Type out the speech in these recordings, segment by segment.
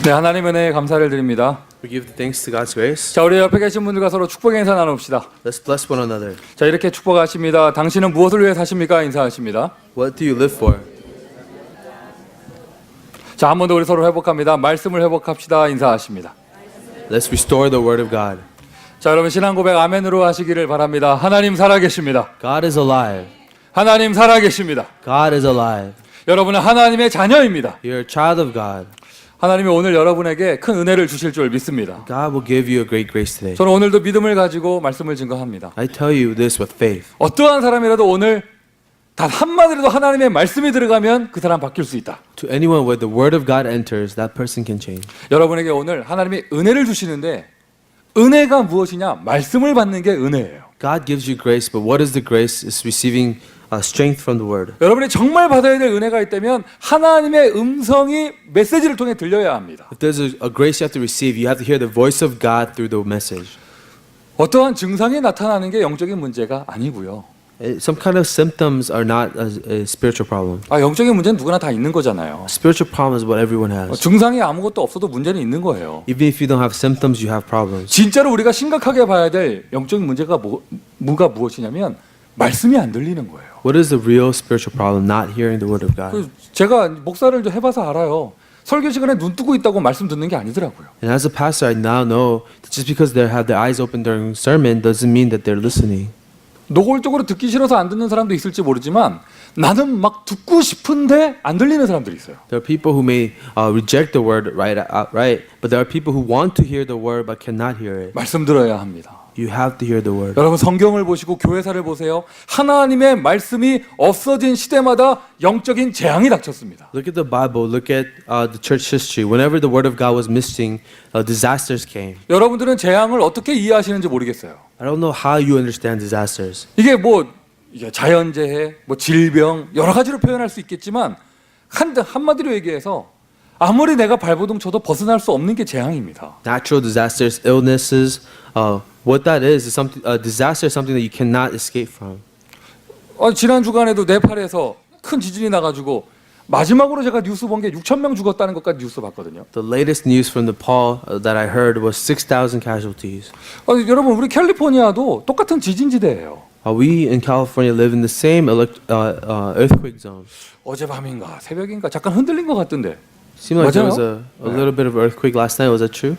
네, 하나님 은혜에 감사를 드립니다. We give thanks to God's grace. 자, 우리 옆에 계신 분들과 서로 축복의 인사 나눕시다. Let's bless one another. 자, 이렇게 축복하십니다. 당신은 무엇을 위해 사십니까? 인사하십니다. What do you live for? 자, 한 번 더 우리 서로 회복합니다. 말씀을 회복합시다. 인사하십니다. Let's restore the word of God. 자, 여러분 신앙 고백 아멘으로 하시기를 바랍니다. 하나님 살아계십니다. God is alive. 하나님 살아계십니다. God is alive. 여러분은 하나님의 자녀입니다. You're a child of God. 하나님이 오늘 여러분에게 큰 은혜를 주실 줄 믿습니다. God will give you a great grace today. 저는 오늘도 믿음을 가지고 말씀을 증거합니다. I tell you this with faith. 어떠한 사람이라도 오늘 단 한마디라도 하나님의 말씀이 들어가면 그 사람 바뀔 수 있다. To anyone where the word of God enters, that person can change. 여러분에게 오늘 하나님이 은혜를 주시는데 은혜가 무엇이냐? 말씀을 받는 게 은혜예요. God gives you grace, but what is the grace? It's receiving strength from the word. 여러분이 정말 받아야 될 은혜가 있다면 하나님의 음성이 메시지를 통해 들려야 합니다. If there's a grace you have to receive, you have to hear the voice of God through the message. 어떠한 증상이 나타나는 게 영적인 문제가 아니고요. Some kind of symptoms are not a spiritual problem. 영적인 문제는 누구나 다 있는 거잖아요. Spiritual problem is what everyone has. 증상이 아무것도 없어도 문제는 있는 거예요. Even if you don't have symptoms, you have problems. 진짜로 우리가 심각하게 봐야 될 영적인 문제가 무엇이냐면 말씀이 안 들리는 거예요. What is the real spiritual problem? Not hearing the word of God. 제가 목사를 좀 해봐서 알아요. 설교 시간에 눈 뜨고 있다고 말씀 듣는 게 아니더라고요. And as a pastor, I now know that just because they have their eyes open during sermon doesn't mean that they're listening. 노골적으로 듣기 싫어서 안 듣는 사람도 있을지 모르지만 나는 막 듣고 싶은데 안 들리는 사람들이 있어요. There are people who may reject the word outright, but there are people who want to hear the word but cannot hear it. 말씀 들어야 합니다. You have to hear the word. 여러분 성경을 보시고 교회사를 보세요. 하나님의 말씀이 없어진 시대마다 영적인 재앙이 닥쳤습니다. Look at the Bible. Look at the church history. Whenever the word of God was missing, disasters came. 여러분들은 재앙을 어떻게 이해하시는지 모르겠어요. I don't know how you understand disasters. 이게 이게 자연재해, 질병 여러 가지로 표현할 수 있겠지만 한마디로 얘기해서 아무리 내가 발버둥 쳐도 벗어날 수 없는 게 재앙입니다. Natural disasters, illnesses. What that is something. A disaster is something that you cannot escape from. 지난 주간에도 네팔에서 큰 지진이 나가지고 마지막으로 제가 뉴스 본 게 6,000명 죽었다는 것까지 뉴스 봤거든요. The latest news from Nepal that I heard was 6,000 casualties. 여러분 우리 캘리포니아도 똑같은 지진지대예요. We in California live in the same earthquake zone. 어젯밤인가 새벽인가 잠깐 흔들린 것 같던데. Seemed like there was 맞아요? a little bit of earthquake last night. Was that true?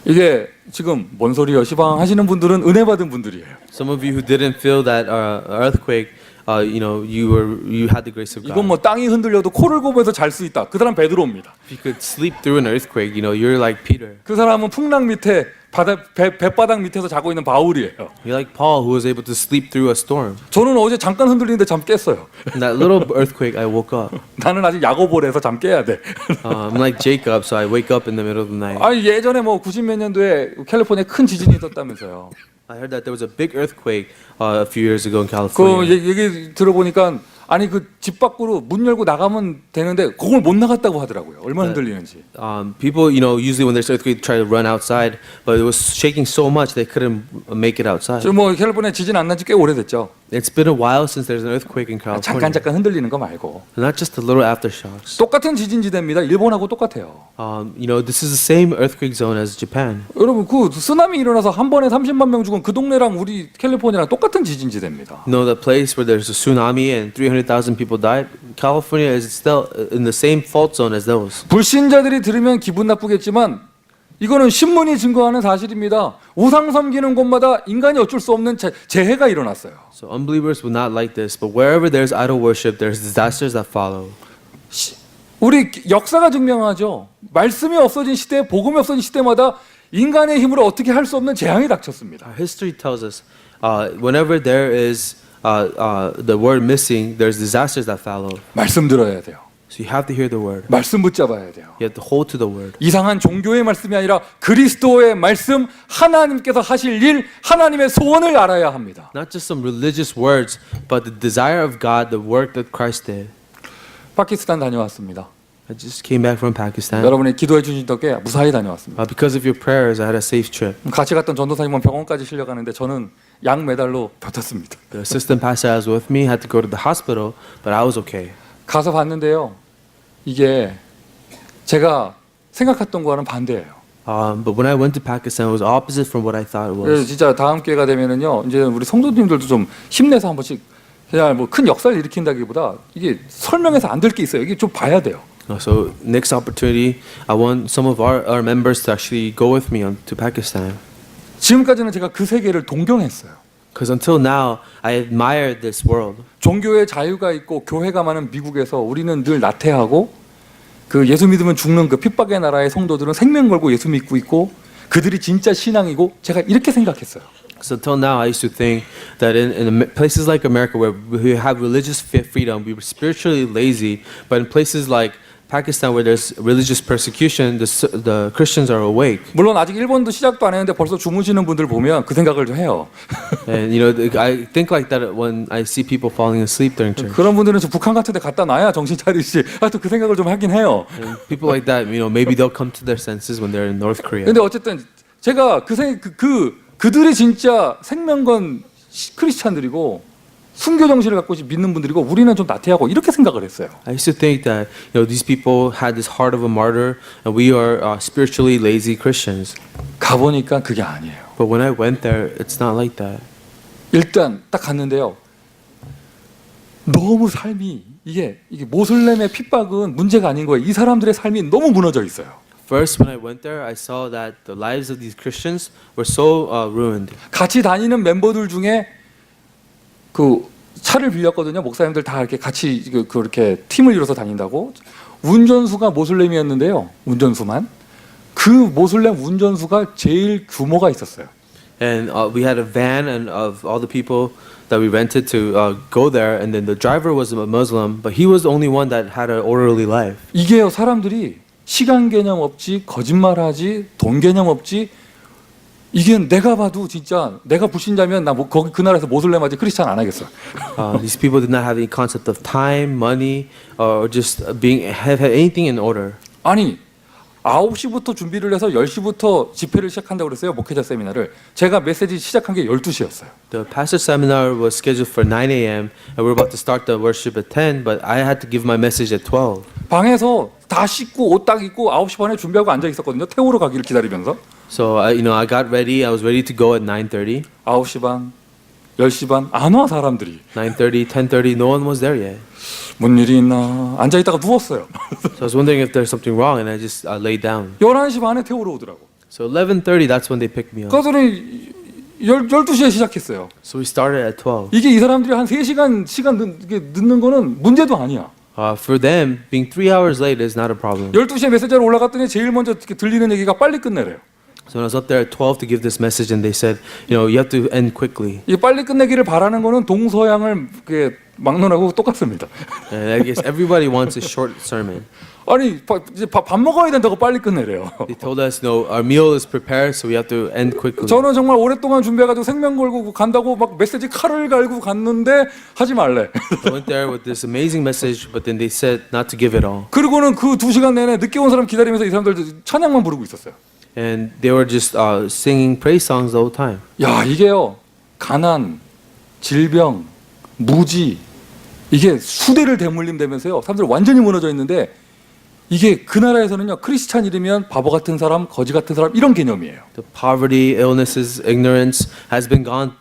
이게 지금 뭔 소리요? 시방 하시는 분들은 은혜 받은 분들이에요. Some of you who didn't feel that earthquake, you had the grace of God. 이건 땅이 흔들려도 코를 곱어서 잘 수 있다. 그 사람 베드로입니다. If you could sleep through an earthquake, you're like Peter. 그 사람은 풍랑 밑에 뱃바닥 밑에서 자고 있는 바울이에요. You're like Paul, who was able to sleep through a storm. 저는 어제 잠깐 흔들리는데 잠 깼어요. In that little earthquake, I woke up. 나는 아직 야고보라서 잠 깨야 돼. I'm like Jacob, so I wake up in the middle of the night. 예전에 90 몇 년도에 캘리포니아에 큰 지진이 있었다면서요. I heard that there was a big earthquake a few years ago in 그 California. 얘기 들어보니까 그 집 밖으로 문 열고 나가면 되는데 그걸 못 나갔다고 하더라고요. 얼마나 흔들리는지. People, usually when there's earthquake, try to run outside, but it was shaking so much they couldn't make it outside. 지금 캘리포니아 지진 안 난 지 꽤 오래됐죠. It's been a while since there's an earthquake in California. 잠깐 흔들리는 거 말고. Not just the little aftershocks. 똑같은 지진지대입니다. 일본하고 똑같아요. This is the same earthquake zone as Japan. 여러분 그 쓰나미 일어나서 한 번에 30만 명 죽은 그 동네랑 우리 캘리포니아랑 똑같은 지진지대입니다. The place where there's a tsunami and 300,000 people died, California is still in the same fault zone as those. 불신자들이 들으면 기분 나쁘겠지만 이거는 신문이 증거하는 사실입니다. 우상 섬기는 곳마다 인간이 어쩔 수 없는 재해가 일어났어요. So unbelievers would not like this, but wherever there's idol worship, there's disasters that follow. 우리 역사가 증명하죠. 말씀이 없어진 시대, 복음이 없어진 시대마다 인간의 힘으로 어떻게 할 수 없는 재앙이 닥쳤습니다. Our history tells us whenever there is the word missing, there's disasters that follow. 말씀 들어야 돼요. So you have to hear the word. 말씀 붙잡아야 돼요. You have to hold to the word. 이상한 종교의 말씀이 아니라 그리스도의 말씀, 하나님께서 하실 일, 하나님의 소원을 알아야 합니다. Not just some religious words, but the desire of God, the work that Christ did. 파키스탄 다녀왔습니다. I just came back from Pakistan. 여러분이 기도해 주신 덕에 무사히 다녀왔습니다. Because of your prayers, I had a safe trip. 같이 갔던 전도사님은 병원까지 실려가는데 저는 약 메달로 버텼습니다. The assistant pastor I was with me had to go to the hospital, but I was okay. 가서 봤는데요. 이게 제가 생각했던 거와는 반대예요. But when I went to Pakistan, it was opposite from what I thought it 그래서 was. 진짜 다음 기회가 되면은요, 이제 우리 성도님들도 좀 힘내서 한 번씩 그냥 뭐 큰 역사를 일으킨다기보다 이게 설명해서 안 될 게 있어요. 이게 좀 봐야 돼요. So next opportunity, I want some of our members to actually go with me to Pakistan. 지금까지는 제가 그 세계를 동경했어요. Because until now, I admired this world. 종교의 자유가 있고 교회가 많은 미국에서 우리는 늘 나태하고 그 예수 믿으면 죽는 그 핍박의 나라의 성도들은 생명 걸고 예수 믿고 있고 그들이 진짜 신앙이고 제가 이렇게 생각했어요. So until now, I used to think that in places like America where we have religious freedom, we were spiritually lazy. But in places like Pakistan where there's religious persecution, the Christians are awake. 물론 아직 일본도 시작도 안 했는데 벌써 주무시는 분들 보면 그 생각을 좀 해요. And you know, I think like that when I see people falling asleep during church. 그런 분들은 저 북한 같은 데 갖다 놔야 정신 차리지. 또 그 생각을 좀 하긴 해요. And people like that, you know, maybe they'll come to their senses when they're in North Korea. 근데 어쨌든 제가 그들이 진짜 생명건 크리스찬들이고 순교 정신을 갖고 믿는 분들이고 우리는 좀 나태하고 이렇게 생각을 했어요. I used to think that you know these people had this heart of a martyr, and we are spiritually lazy Christians. 가보니까 그게 아니에요. But when I went there, it's not like that. 일단 딱 갔는데요. 너무 삶이 이게 모슬렘의 핍박은 문제가 아닌 거예요. 이 사람들의 삶이 너무 무너져 있어요. First, when I went there, I saw that the lives of these Christians were so ruined. 같이 다니는 멤버들 중에 그 차를 빌렸거든요. 목사님들 다 이렇게 같이 그렇게 팀을 이뤄서 다닌다고. 운전수가 모슬렘이었는데요. 운전수만. 그 모슬렘 운전수가 제일 규모가 있었어요. And we had a van and of all the people that we rented to go there, and then the driver was a Muslim, but he was the only one that had an orderly life. 이게요, 사람들이 시간 개념 없지, 거짓말하지, 돈 개념 없지. 이게 내가 봐도 진짜 내가 불신자면 나 거기 그 나라에서 모슬렘하지 크리스찬 안 하겠어. These people did not have any concept of time, money, or just have anything in order. 아니 9시부터 준비를 해서 10시부터 집회를 시작한다고 그랬어요. 목회자 세미나를. 제가 메시지 시작한 게 12시였어요. The pastor seminar was scheduled for 9 a.m. and we're about to start the worship at 10, but I had to give my message at 12. 방에서 다 씻고 옷 딱 입고 9시 반에 준비하고 앉아 있었거든요. 태우러 가기를 기다리면서. So I got ready. I was ready to go at 9:30. 9시 반, 10시 반 안 와 사람들이. 9:30, 10:30, no one was there yet. 뭔 일이 있나 앉아 있다가 누웠어요. So I was wondering if there's something wrong, and I just laid down. 11시 반에 태우러 오더라고. So 11:30, that's when they picked me up. 그러더니 12시에 시작했어요. So we started at 12. 이게 이 사람들이 한 3시간 늦는 거는 문제도 아니야. For them, being 3 hours late is not a problem. 12시에 메시지로 올라갔더니 제일 먼저 들리는 얘기가 빨리 끝내래요. So when I was up there at 12 to give this message, and they said, you know, you have to end quickly. 이 빨리 끝내기를 바라는 거는 동서양을 막론하고 똑같습니다. And I guess everybody wants a short sermon. 아니 이제 밥 먹어야 된다고 빨리 끝내래요. They told us, no, our meal is prepared, so we have to end quickly. 저는 정말 오랫동안 준비해가지고 생명 걸고 간다고 막 메시지 칼을 갈고 갔는데 하지 말래. I went there with this amazing message, but then they said not to give it all. 그리고는 그 2시간 내내 늦게 온 사람 기다리면서 이 사람들 찬양만 부르고 있었어요. And they were just singing praise songs the whole time. 야 이게요 가난, 질병, 무지 이게 수대를 대물림되면서요 사람들 완전히 무너져 있는데 이게 그 나라에서는요 크리스찬 이르면 바보 같은 사람, 거지 같은 사람 이런 개념이에요. The poverty, illnesses, ignorance has been gone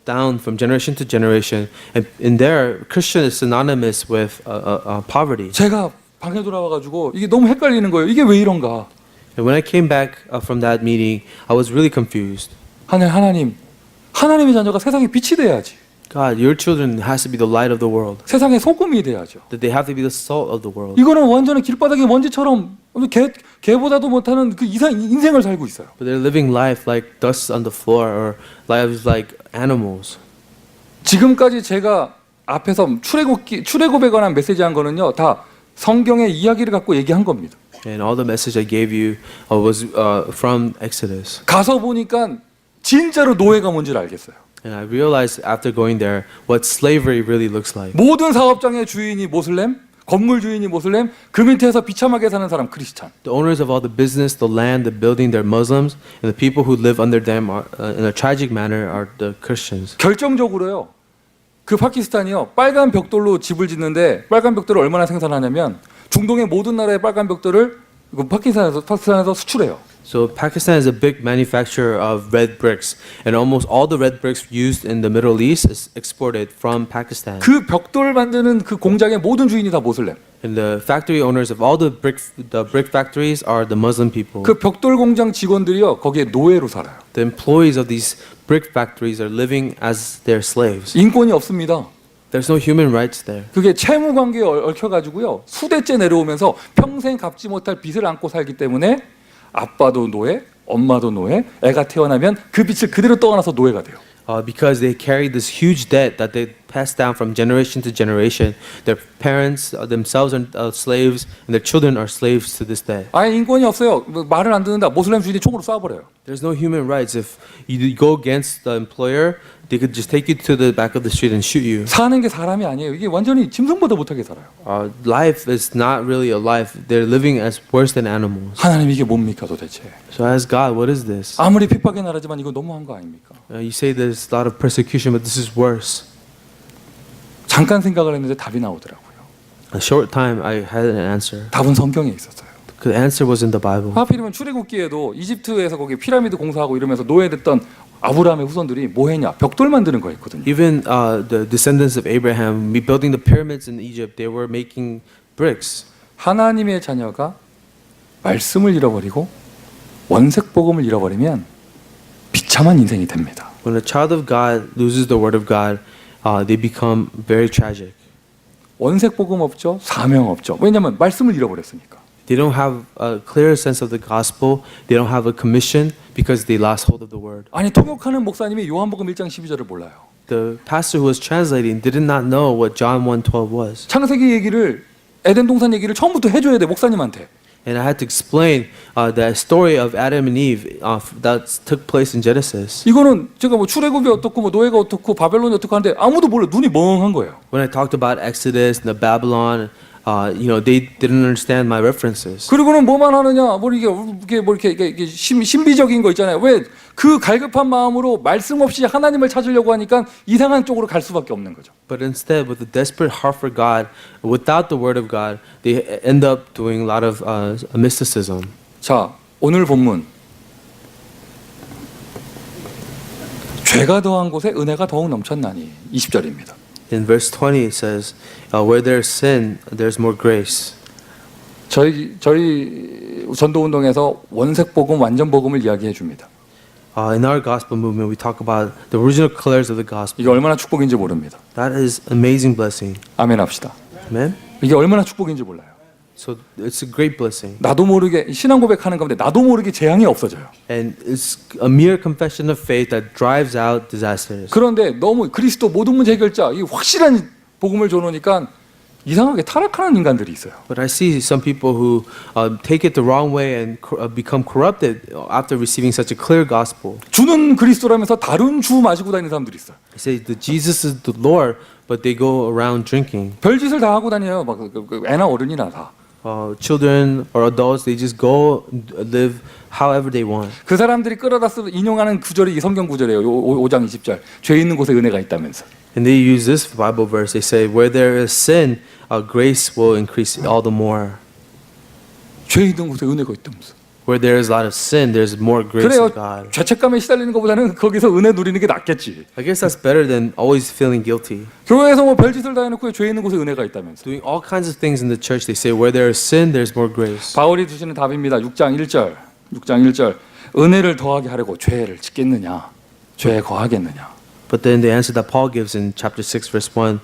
down from generation to generation, and in there, Christian is synonymous with poverty. 제가 방에 돌아와가지고 이게 너무 헷갈리는 거예요. 이게 왜 이런가? And when I came back from that meeting, I was really confused. 하나님의 자녀가 세상에 빛이 돼야지. God, your children has to be the light of the world. 세상에 소금이 돼야죠. That they have to be the salt of the world. 이거는 완전히 길바닥에 먼지처럼 개보다도 못하는 그 인생을 살고 있어요. But they're living life like dust on the floor, or lives like animals. 지금까지 제가 앞에서 출애굽에 관한 메시지한 거는요 다 성경의 이야기를 갖고 얘기한 겁니다. And all the message I gave you was from Exodus. 가서 보니까 진짜로 노예가 뭔지를 알겠어요. And I realized after going there what slavery really looks like. 모든 사업장의 주인이 모슬렘, 건물 주인이 모슬렘, 그 밑에서 비참하게 사는 사람 크리스찬. The owners of all the business, the land, the building, they're Muslims, and the people who live under them are, in a tragic manner are the Christians. 결정적으로요. 그 파키스탄이요. 빨간 벽돌로 집을 짓는데 빨간 벽돌을 얼마나 생산하냐면 중동의 모든 나라의 빨간 벽돌을 그 파키스탄에서 수출해요. So Pakistan is a big manufacturer of red bricks, and almost all the red bricks used in the Middle East is exported from Pakistan. 그 벽돌 만드는 그 공장의 모든 주인이 다 모슬렘. And the factory owners of all the brick factories are the Muslim people. 그 벽돌 공장 직원들이요 거기에 노예로 살아요. The employees of these brick factories are living as their slaves. 인권이 없습니다. There's no human rights there. 그게 채무 관계에 얽혀가지고요 수대째 내려오면서 평생 갚지 못할 빚을 안고 살기 때문에 아빠도 노예, 엄마도 노예, 애가 태어나면 그 빚을 그대로 떠안아서 노예가 돼요. Because they carry this huge debt that they pass down from generation to generation. Their parents themselves are slaves, and their children are slaves to this day. 아예 인권이 없어요. 말을 안 듣는다. 모슬렘 주인이 총으로 쏴버려요. There's no human rights. If you go against the employer, they could just take you to the back of the street and shoot you. 사는 게 사람이 아니에요. 이게 완전히 짐승보다 못하게 살아요. Life is not really a life. They're living as worse than animals. 하나님 이게 뭡니까 도대체? So as God, what is this? 아무리 핍박의 나라지만 이거 너무한 거 아닙니까? You say there's a lot of persecution, but this is worse. 잠깐 생각을 했는데 답이 나오더라고요. A short time, I had an answer. 답은 성경에 있었어요. The answer was in the Bible. 하필이면 출애굽기에도 이집트에서 거기 피라미드 공사하고 이러면서 노예됐던 아브라함의 후손들이 뭐 했냐? 벽돌 만드는 거 했거든요. Even the descendants of Abraham, building the pyramids in Egypt, they were making bricks. 하나님의 자녀가 말씀을 잃어버리고 원색 복음을 잃어버리면 비참한 인생이 됩니다. When a child of God loses the word of God, they become very tragic. 원색 복음 없죠. 사명 없죠. 왜냐하면 말씀을 잃어버렸으니까. They don't have a clear sense of the gospel. They don't have a commission because they lost hold of the word. 아니 통역하는 목사님이 요한복음 1장 12절을 몰라요. The pastor who was translating did not know what John 1:12 was. 창세기 얘기를 에덴 동산 얘기를 처음부터 해줘야 돼 목사님한테. And I had to explain the story of Adam and Eve that took place in Genesis. 이거는 제가 뭐 출애굽이 어떻고 뭐 노예가 어떻고 바벨론이 어떻고 하는데 아무도 몰라. 눈이 멍한 거예요. When I talked about Exodus and the Babylon, they didn't understand my references. 그리고는 뭐만 하느냐? 뭐 이게 신비적인 거 있잖아요. 왜 그 갈급한 마음으로 말씀 없이 하나님을 찾으려고 하니까 이상한 쪽으로 갈 수밖에 없는 거죠. But instead, with a desperate heart for God, without the word of God, they end up doing a lot of mysticism. 자, 오늘 본문 죄가 더한 곳에 은혜가 더욱 넘쳤나니 20절입니다. In verse 20 it says, where there's sin, there's more grace. 저희 전도 운동에서 원색 복음, 완전 복음을 이야기해 줍니다. In our gospel movement, we talk about the original colors of the gospel. 이게 얼마나 축복인지 모릅니다. That is amazing blessing. 아멘 합시다. Amen? 이게 얼마나 축복인지 몰라요. So it's a great blessing. 나도 모르게 신앙 고백하는 가운데 나도 모르게 재앙이 없어져요. And it's a mere confession of faith that drives out disasters. 그런데 너무 그리스도 모든 문제 해결자 이 확실한 복음을 줘놓으니까 이상하게 타락하는 인간들이 있어요. But I see some people who take it the wrong way and become corrupted after receiving such a clear gospel. 주는 그리스도라면서 다른 주 마시고 다니는 사람들이 있어요. They say that Jesus is the Lord, but they go around drinking. 별짓을 다 하고 다녀요. 막 애나 어른이나 다. Children or adults, they just go live however they want. 그 사람들이 끌어다 쓰 인용하는 구절이 이 성경 구절이에요. 5장 20절. 죄 있는 곳에 은혜가 있다면서. And they use this Bible verse. They say, where there is sin, grace will increase all the more. 죄 있는 곳에 은혜가 있다면서. Where there is a lot of sin, there's more grace 그래요. of God. 죄책감에 시달리는 것보다는 거기서 은혜 누리는 게 낫겠지. I guess that's better than always feeling guilty. 교회에서 뭐 별짓을 다 해놓고 죄 있는 곳에 은혜가 있다면서. Doing all kinds of things in the church, they say, where there is sin, there's more grace. 바울이 주시는 답입니다. 6장 1절. 6장 1절. 은혜를 더하게 하려고 죄를 짓겠느냐? 죄에 거하겠느냐? But then the answer that Paul gives in chapter 6, verse 1,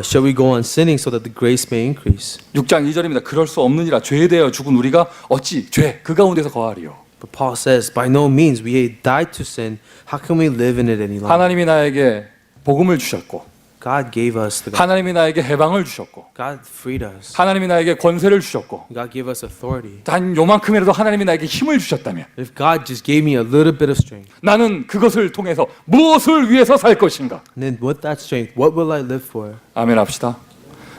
shall we go on sinning so that the grace may increase? 6장 2절입니다. 그럴 수 없느니라. 죄에 대하여 죽은 우리가 어찌 죄 그 가운데서 거하리요? But Paul says, by no means we died to sin. How can we live in it any longer? 하나님이 나에게 복음을 주셨고 God gave us the gospel. 하나님이 나에게 해방을 주셨고 God freed us. 하나님이 나에게 권세를 주셨고 God gave us authority. 단 요만큼이라도 하나님이 나에게 힘을 주셨다면 If God just gave me a little bit of strength, 나는 그것을 통해서 무엇을 위해서 살 것인가? then with that strength, what will I live for? 아멘 합시다.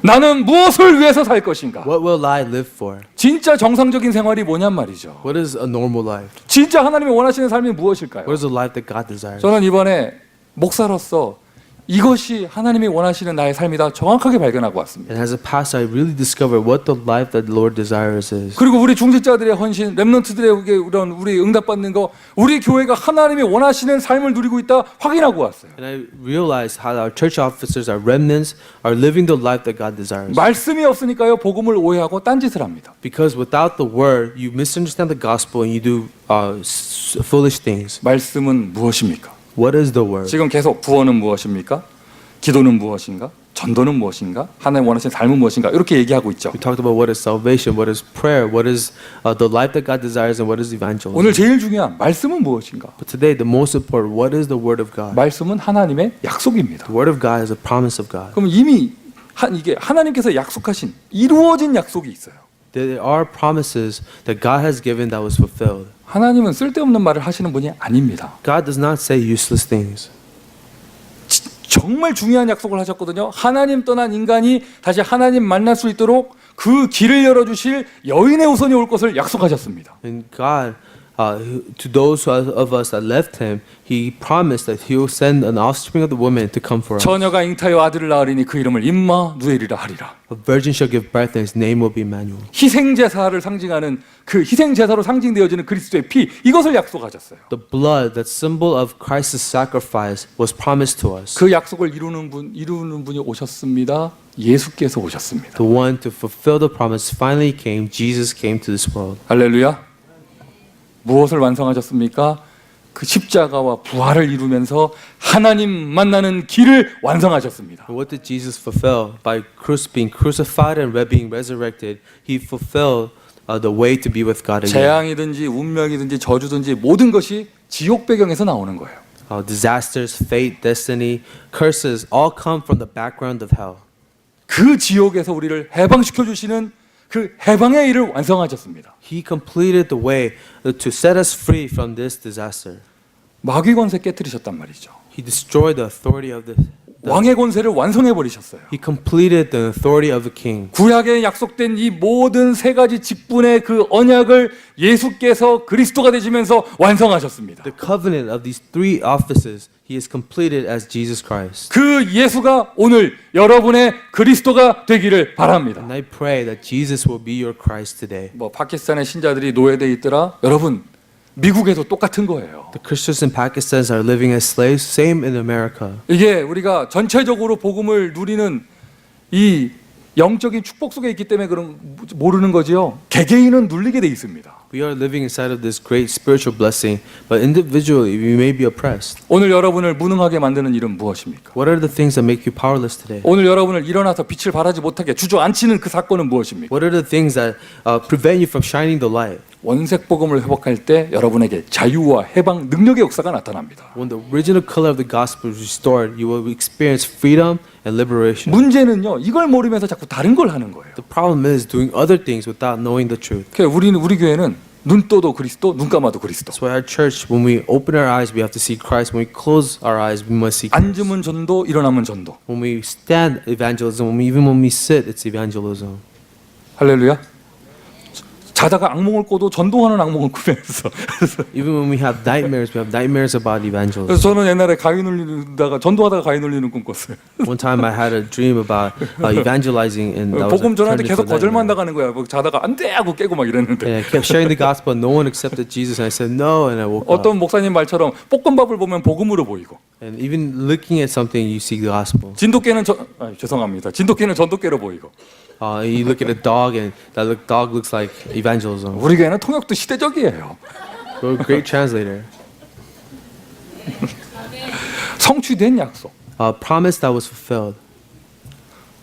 나는 무엇을 위해서 살 것인가? What will I live for? 진짜 정상적인 생활이 뭐냔 말이죠. What is a normal life? 진짜 하나님이 원하시는 삶이 무엇일까요? What is a life that God desires? 저는 이번에 목사로서 이것이 하나님이 원하시는 나의 삶이다 정확하게 발견하고 왔습니다. And as a pastor, I really discovered what the life that the Lord desires is. 그리고 우리 중직자들의 헌신, 렘넌트들에게 이런 우리 응답받는 거, 우리 교회가 하나님이 원하시는 삶을 누리고 있다 확인하고 왔어요. And I realized how our church officers, our remnants, are living the life that God desires. 말씀이 없으니까요 복음을 오해하고 딴짓을 합니다. Because without the word, you misunderstand the gospel and you do foolish things. 말씀은 무엇입니까? What is the word? 지금 계속 구원은 무엇입니까? 기도는 무엇인가? 전도는 무엇인가? 하나님 원하시는 삶은 무엇인가? 이렇게 얘기하고 있죠. We talked about what is salvation, what is prayer, what is the life that God desires, and what is evangelism. 오늘 제일 중요한 말씀은 무엇인가? But today, the most important, what is the word of God? 말씀은 하나님의 약속입니다. The word of God is a promise of God. 그럼 이미 이게 하나님께서 약속하신 이루어진 약속이 있어요. There are promises that God has given that was fulfilled. 하나님은 쓸데없는 말을 하시는 분이 아닙니다. God does not say useless things. 정말 중요한 약속을 하셨거든요. 하나님 떠난 인간이 다시 하나님 만날 수 있도록 그 길을 열어주실 여인의 후손이 올 것을 약속하셨습니다. And God, to those of us that left Him, He promised that He will send an offspring of the woman to come for us. 처녀가 잉타여 아들을 낳으리니 그 이름을 임마 누엘이라 하리라. A virgin shall give birth, and His name will be Emmanuel. 희생제사를 상징하는 그 희생제사로 상징되어지는 그리스도의 피 이것을 약속하셨어요. The blood, that symbol of Christ's sacrifice, was promised to us. 그 약속을 이루는 분이 오셨습니다. 예수께서 오셨습니다. The one to fulfill the promise finally came. Jesus came to this world. 할렐루야. 무엇을 완성하셨습니까? 그 십자가와 부활을 이루면서 하나님 만나는 길을 완성하셨습니다. And what did Jesus fulfill? By being crucified and being resurrected, He fulfilled the way to be with God again. 재앙이든지 운명이든지 저주든지 모든 것이 지옥 배경에서 나오는 거예요. Disasters, fate, destiny, curses all come from the background of hell. 그 지옥에서 우리를 해방시켜 주시는 그 해방의 일을 완성하셨습니다. He completed the way to set us free from this disaster. 마귀 권세 깨뜨리셨단 말이죠. He destroyed the authority of the 왕의 권세를 완성해 버리셨어요. He completed the authority of the king. 구약에 약속된 이 모든 세 가지 직분의 그 언약을 예수께서 그리스도가 되시면서 완성하셨습니다. The covenant of these three offices He has completed as Jesus Christ. 그 예수가 오늘 여러분의 그리스도가 되기를 바랍니다. And I pray that Jesus will be your Christ today. 뭐 파키스탄의 신자들이 노예돼 있더라. 여러분 미국에도 똑같은 거예요. The Christians in Pakistan are living as slaves, same in America. 이게 우리가 전체적으로 복음을 누리는 이 영적인 축복 속에 있기 때문에 그런 모르는 거지요. 개개인은 눌리게 돼 있습니다. We are living inside of this great spiritual blessing, but individually we may be oppressed. 오늘 여러분을 무능하게 만드는 일은 무엇입니까? What are the things that make you powerless today? 오늘 여러분을 일어나서 빛을 발하지 못하게 주저앉히는 그 사건은 무엇입니까? What are the things that prevent you from shining the light? 원색 복음을 회복할 때 여러분에게 자유와 해방 능력의 역사가 나타납니다. When the original color of the gospel is restored, you will experience freedom and liberation. 문제는요, 이걸 모르면서 자꾸 다른 걸 하는 거예요. The problem is doing other things without knowing the truth. 우리 교회는 눈 떠도 그리스도, 눈 감아도 그리스도. That's why our church, when we open our eyes, we have to see Christ. When we close our eyes, we must see Christ. 앉으면 전도, 일어나면 전도. When we stand, evangelism. Even when we sit, it's evangelism. 할렐루야. 자다가 악몽을 꿔도 전도하는 악몽을 꾸면서. Even when we have nightmares about evangelism. 그래서 저는 옛날에 가위 눌리다가 전도하다가 가위 눌리는 꿈 꿨어요. One time I had a dream about evangelizing, and that was 복음 전하는데 turned into 계속 a 거절만 nightmare. 당하는 거야. 뭐 자다가 안 돼 하고 깨고 막 이랬는데. And I kept sharing the gospel, and no one accepted Jesus, and I said no, and I woke up. 어떤 목사님 말처럼 볶음밥을 보면 복음으로 보이고. And even looking at something, you see the gospel. 진돗개는 죄송합니다. 진돗개는 전도개로 보이고. You look at a dog, and that dog looks like evangelism. 우리 교회는 통역도 시대적이에요. We're a great translator. 성취된 약속. A promise that was fulfilled,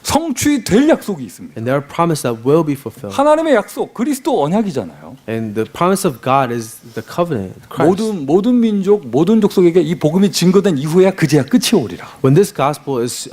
성취될 약속이 있습니다. and there are promises that will be fulfilled. 하나님의 약속, 그리스도 언약이잖아요. And the promise of God is the covenant, Christ. 모든 민족, 모든 족속에게 이 복음이 증거된 이후에야 그제야 끝이 오리라. When this gospel is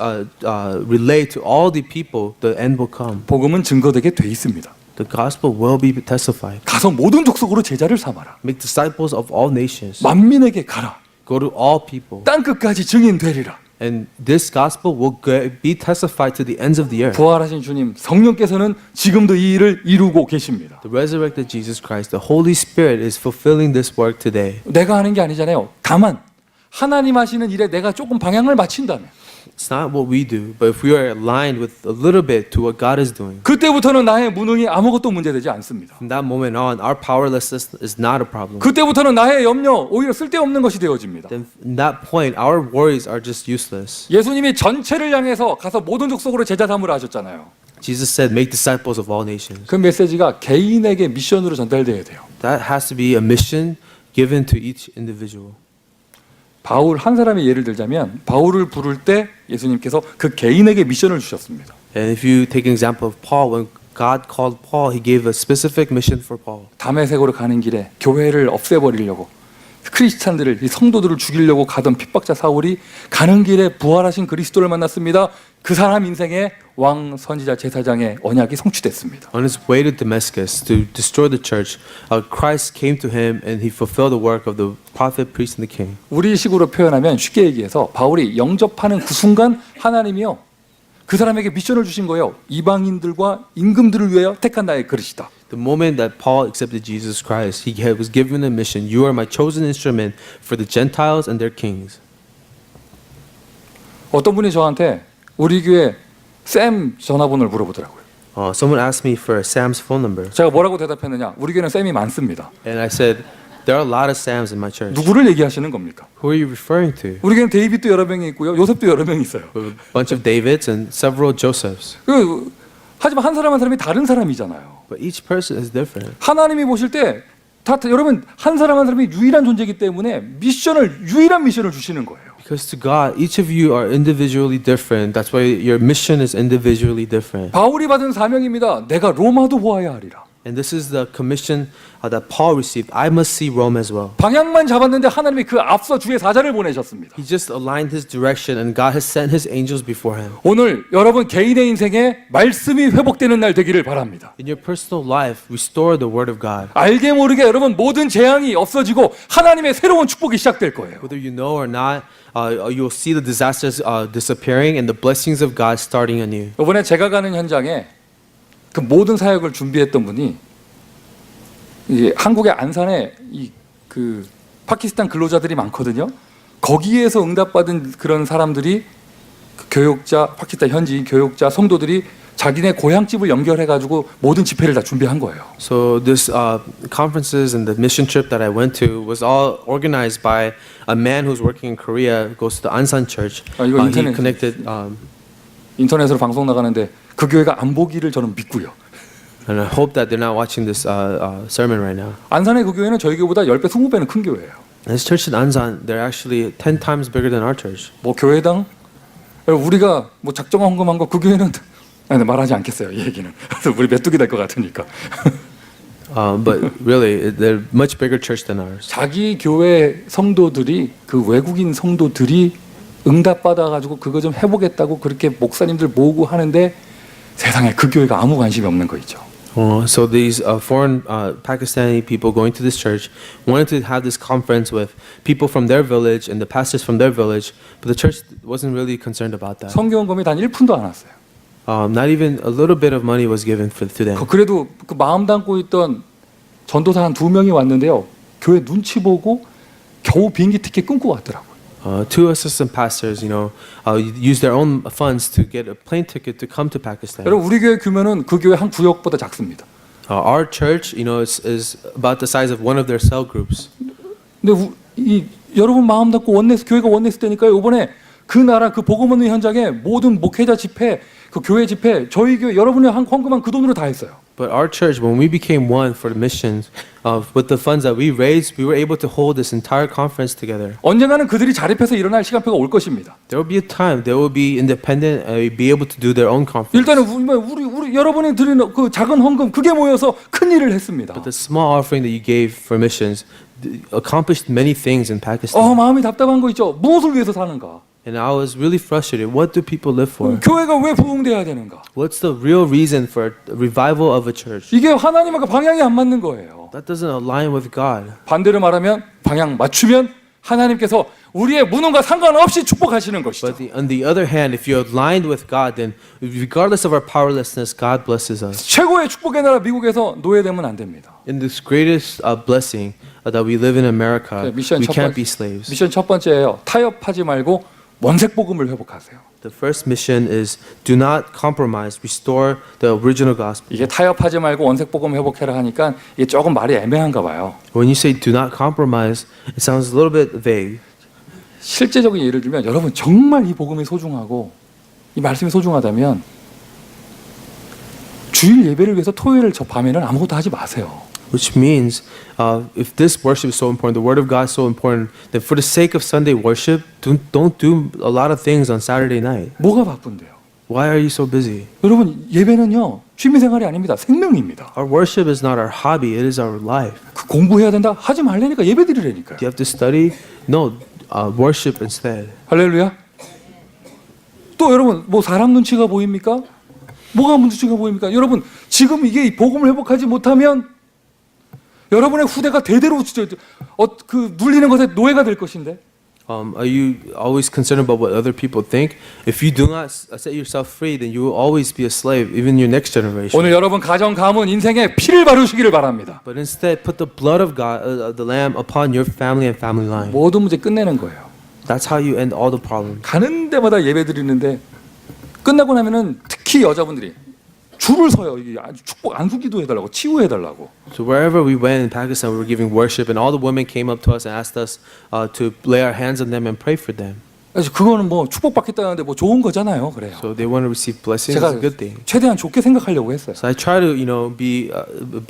relayed to all the people, the end will come. 복음은 증거되게 돼 있습니다. The gospel will be testified. 가서 모든 족속으로 제자를 삼아라. Make disciples of all nations. 만민에게 가라. Go to all people. 땅 끝까지 증인되리라. And this gospel will be testified to the ends of the earth. 부활하신 주님, 성령께서는 지금도 이 일을 이루고 계십니다. The resurrected Jesus Christ, the Holy Spirit is fulfilling this work today. 내가 하는 게 아니잖아요. 다만 하나님 하시는 일에 내가 조금 방향을 맞춘다면 It's not what we do, but if we are aligned with a little bit to what God is doing, 그때부터는 나의 무능이 아무것도 문제되지 않습니다. from that moment on, our powerlessness is not a problem. 그때부터는 나의 염려 오히려 쓸데없는 것이 되어집니다. Then, in that point, our worries are just useless. 예수님이 전체를 향해서 가서 모든 족속으로 제자 삼으라 하셨잖아요. Jesus said, "Make disciples of all nations." 그 메시지가 개인에게 미션으로 전달돼야 돼요. That has to be a mission given to each individual. 바울 한 사람의 예를 들자면 바울을 부를 때 예수님께서 그 개인에게 미션을 주셨습니다. And if you take an example of Paul, when God called Paul, He gave a specific mission for Paul. 다메섹으로 가는 길에 교회를 없애버리려고 크리스찬들을 이 성도들을 죽이려고 가던 핍박자 사울이 가는 길에 부활하신 그리스도를 만났습니다. 그 사람 인생에 왕 선지자 제사장의 언약이 성취됐습니다. On his way to Damascus to destroy the church, Christ came to him and He fulfilled the work of the prophet, priest, and the king. 우리식으로 표현하면 쉽게 얘기해서 바울이 영접하는 그 순간 하나님이요 그 사람에게 미션을 주신 거예요. 이방인들과 임금들을 위하여 택한 나의 그릇이다. The moment that Paul accepted Jesus Christ, he was given a mission. You are my chosen instrument for the Gentiles and their kings. 어떤 분이 저한테 우리 교회 샘 전화번호를 물어보더라고요. Someone asked me for Sam's phone number, 제가 뭐라고 대답했느냐? 우리 교회는 샘이 많습니다. and I said, there are a lot of Sams in my church. 누구를 얘기하시는 겁니까? Who are you referring to? 우리 교회는 데이빗도 여러 명이 있고요. 요셉도 여러 명이 있어요. A bunch of Davids and several Josephs. 하지만 한 사람 한 사람이 다른 사람이잖아요. But each person is different. 하나님이 보실 때 여러분 한 사람 한 사람이 유일한 존재이기 때문에 유일한 미션을 주시는 거예요. Because to God, each of you are individually different. That's why your mission is individually different. 바울이 받은 사명입니다. 내가 로마도 보아야 하리라. And this is the commission that Paul received. I must see Rome as well. 방향만 잡았는데 하나님이 그 앞서 주의 사자를 보내셨습니다. He just aligned his direction and God has sent his angels before him. 오늘 여러분 개인의 인생에 말씀이 회복되는 날 되기를 바랍니다. In your personal life, restore the word of God. 알게 모르게 여러분 모든 재앙이 없어지고 하나님의 새로운 축복이 시작될 거예요. Whether you know or not, you'll see the disasters disappearing and the blessings of God starting anew. 이번에 제가 가는 현장에 그 모든 사역을 준비했던 분이 이제 한국의 안산에 그 파키스탄 근로자들이 많거든요. 거기에서 응답받은 그런 사람들이 그 교육자, 파키스탄 현지인 교육자, 성도들이 자기네 고향집을 연결해가지고 모든 집회를 다 준비한 거예요. So this conferences and the mission trip that I went to was all organized by a man who's working in Korea, goes to the Ansan Church. 이거 He 인터넷 connected. 인터넷으로 방송 나가는데 그 교회가 안 보기를 저는 믿고요. And I hope that they're not watching this sermon right now. 안산의 그 교회는 저희 교회보다 10배, 20배는 큰 교회예요. This church in Ansan, they're actually 10 times bigger than our church. 뭐 교회당 우리가 뭐 작정 헌금한 거 그 교회는 말하지 않겠어요. 이 얘기는. 우리 메뚜기 될 것 같으니까. But really, they're much bigger church than ours. 자기 교회 성도들이 그 외국인 성도들이 응답받아가지고 그거 좀 해보겠다고 그렇게 목사님들 모으고 하는데 세상에 그 교회가 아무 관심이 없는 거 있죠. So these foreign Pakistani people going to this church wanted to have this conference with people from their village and the pastors from their village, but the church wasn't really concerned about that. 성경금이 단 1푼도 안 왔어요. Not even a little bit of money was given to them. 그래도 그 마음 담고 있던 전도사 한 2명이 왔는데요. 교회 눈치 보고 겨우 비행기 티켓 끊고 왔더라고요. Two assistant pastors, use their own funds to get a plane ticket to come to Pakistan. 여러분 우리 교회 규모는 그 교회 한 구역보다 작습니다. Our church, is about the size of one of their cell groups. 근데 여러분 마음 닫고 교회가 원내스 때니까요. 이번에 그 나라 그 복음 얻는 현장에 모든 목회자 집회, 그 교회 집회, 저희 교회 여러분이 한 헌금한 그 돈으로 다 했어요. But our church, when we became one for the missions, with the funds that we raised, we were able to hold this entire conference together. 언젠가는 그들이 자립해서 일어날 시간표가 올 것입니다. There will be a time they will be independent and be able to do their own conference. 일단은 우리 여러분이 드리는 그 작은 헌금 그게 모여서 큰 일을 했습니다. But the small offering that you gave for missions accomplished many things in Pakistan. 마음이 답답한 거 있죠. 무엇을 위해서 사는가? And I was really frustrated. What do people live for? 교회가 왜 부흥돼야 되는가? What's the real reason for a revival of a church? 이게 하나님과 방향이 안 맞는 거예요. That doesn't align with God. 반대로 말하면 방향 맞추면 하나님께서 우리의 무능과 상관없이 축복하시는 것이죠. But on the other hand, if you're aligned with God, then regardless of our powerlessness, God blesses us. 최고의 축복의 나라 미국에서 노예되면 안 됩니다. In this greatest blessing that we live in America, 미션 we 첫 can't 번째, be slaves. 미션 첫 번째예요. 타협하지 말고 원색 복음을 회복하세요. The first mission is do not compromise, restore the original gospel. 이게 타협하지 말고 원색 복음 회복해라 하니까 이게 조금 말이 애매한가 봐요. When you say do not compromise, it sounds a little bit vague. 실제적인 예를 들면 여러분 정말 이 복음이 소중하고 이 말씀이 소중하다면 주일 예배를 위해서 토요일 저 밤에는 아무것도 하지 마세요. Which means, if this worship is so important, the Word of God is so important, then for the sake of Sunday worship, don't do a lot of things on Saturday night. 뭐가 바쁜데요? Why are you so busy? 여러분 예배는요 취미생활이 아닙니다. 생명입니다. Our worship is not our hobby; it is our life. 그 공부해야 된다? 하지 말라니까 예배 드리라니까요. Do you have to study? No, worship instead. 할렐루야. 또 여러분 뭐 사람 눈치가 보입니까? 뭐가 눈치가 보입니까? 여러분 지금 이게 이 복음을 회복하지 못하면 여러분의 후대가 대대로 그 눌리는 것에 노예가 될 것인데. Are you always concerned about what other people think? If you do not set yourself free, then you will always be a slave, even your next generation. 오늘 여러분 가정 가문 인생에 피를 바르시기를 바랍니다. But instead, put the blood of God, the Lamb, upon your family and family line. 모든 문제 끝내는 거예요. That's how you end all the problems. 가는 데마다 예배 드리는데 끝나고 나면은 특히 여자분들이 줄을 서요. 이게 아주 축복 안수기도 해달라고 치유해달라고. So wherever we went in Pakistan, we were giving worship, and all the women came up to us and asked us to lay our hands on them and pray for them. 그래서 그거는 뭐 축복받겠다는데 뭐 좋은 거잖아요. 그래요. So they want to receive blessings. 제가 It's a good thing. 최대한 좋게 생각하려고 했어요. So I try to, be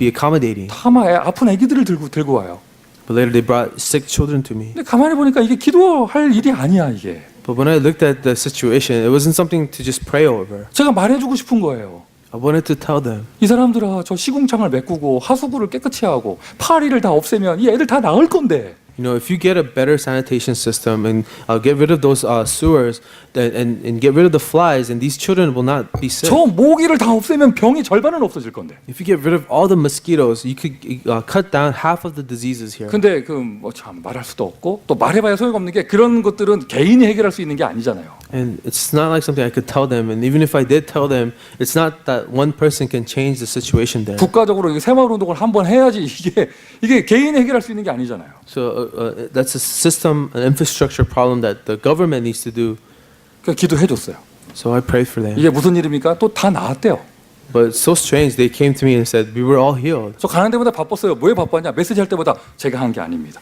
accommodating. 다만 아픈 아기들을 들고 와요. But later they brought sick children to me. 근데 가만히 보니까 이게 기도할 일이 아니야 이게. But when I looked at the situation, it wasn't something to just pray over. 제가 말해주고 싶은 거예요. I wanted to tell them. 이 사람들아 저 시궁창을 메꾸고 하수구를 깨끗이 하고 파리를 다 없애면 이 애들 다 나을 건데. If you get a better sanitation system and get rid of those sewers and get rid of the flies, and these children will not be sick. 저 모기를 다 없애면 병이 절반은 없어질 건데. If you get rid of all the mosquitoes, you could cut down half of the diseases here. 근데 그 뭐 참 말할 수도 없고 또 말해봐야 소용없는 게 그런 것들은 개인이 해결할 수 있는 게 아니잖아요. And it's not like something I could tell them. And even if I did tell them, it's not that one person can change the situation there. 국가적으로 새마을 운동을 한번 해야지 이게 개인이 해결할 수 있는 게 아니잖아요. So that's a system, an infrastructure problem that the government needs to do. 그러니까 기도해줬어요. So I prayed for them. 이게 무슨 일입니까? 또 다 나았대요. But it's so strange. They came to me and said, we were all healed. 저 가는 데마다 바빴어요. 뭐에 바빴냐? 메시지 할 때마다 제가 한 게 아닙니다.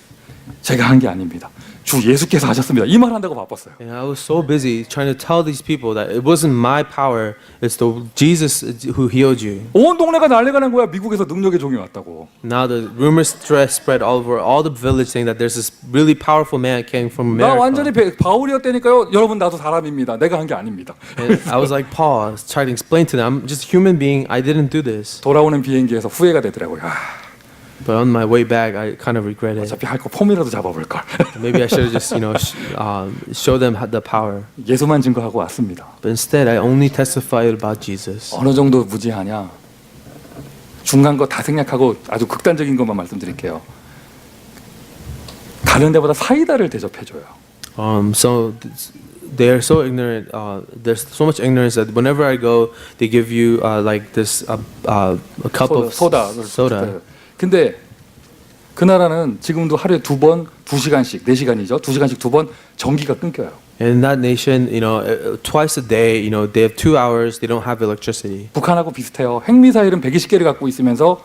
제가 한 게 아닙니다. 주 예수께서 하셨습니다. 이 말 한다고 바빴어요. And I was so busy trying to tell these people that it wasn't my power, it's the Jesus who healed you. 온 동네가 난리가 난 거야. 미국에서 능력의 종이 왔다고. Now the rumors spread all over all the village saying that there's this really powerful man came from 나 America. 완전히 바울이었다니까요. 여러분 나도 사람입니다. 내가 한 게 아닙니다. And I was like Paul, I was trying to explain to them, I'm just a human being, I didn't do this. 돌아오는 비행기에서 후회가 되더라고요. But on my way back, I kind of regret it. 어차피 할 거 폼이라도 잡아볼 걸. Maybe I should have just, show them the power. 예수만 증거하고 왔습니다. But instead, I only testified about Jesus. 어느 정도 무지하냐? 중간 거 다 생략하고 아주 극단적인 것만 말씀드릴게요. 가는 데보다 사이다를 대접해줘요. So they are so ignorant. There's so much ignorance that whenever I go, they give you like this a cup of soda. 근데 그 나라는 지금도 하루에 2번 2시간씩 4시간이죠. 2시간씩 2번 전기가 끊겨요. And in that nation, twice a day, they have 2 hours. They don't have electricity. 북한하고 비슷해요. 핵미사일은 120개를 갖고 있으면서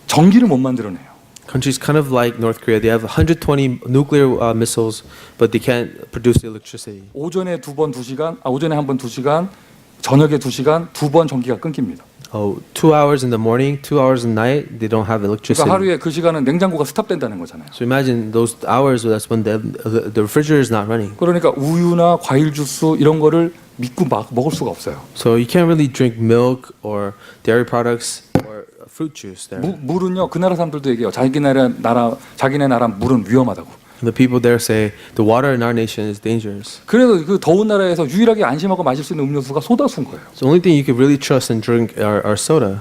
전기를 못 만들어내요. Countries kind of like North Korea. They have 120 nuclear missiles, but they can't produce the electricity. 오전에 2번 2시간, 오전에 한 번 2시간, 저녁에 2시간, 2번 전기가 끊깁니다. 2 hours in the morning, 2 hours at night, they don't have electricity. 그러니까 하루에 그 시간은 냉장고가 스탑된다는 거잖아요. So imagine those hours. That's when the refrigerator is not running. 그러니까 우유나 과일 주스 이런 거를 믿고 막 먹을 수가 없어요. So you can't really drink milk or dairy products or fruit juice there. 물은요, 그 나라 사람들도 얘기해요. 자기네 나라 물은 위험하다고. The people there say the water in our nation is dangerous. 그래도 그 더운 나라에서 유일하게 안심하고 마실 수 있는 음료수가 소다수인 거예요. So the only thing you can really trust and drink are soda.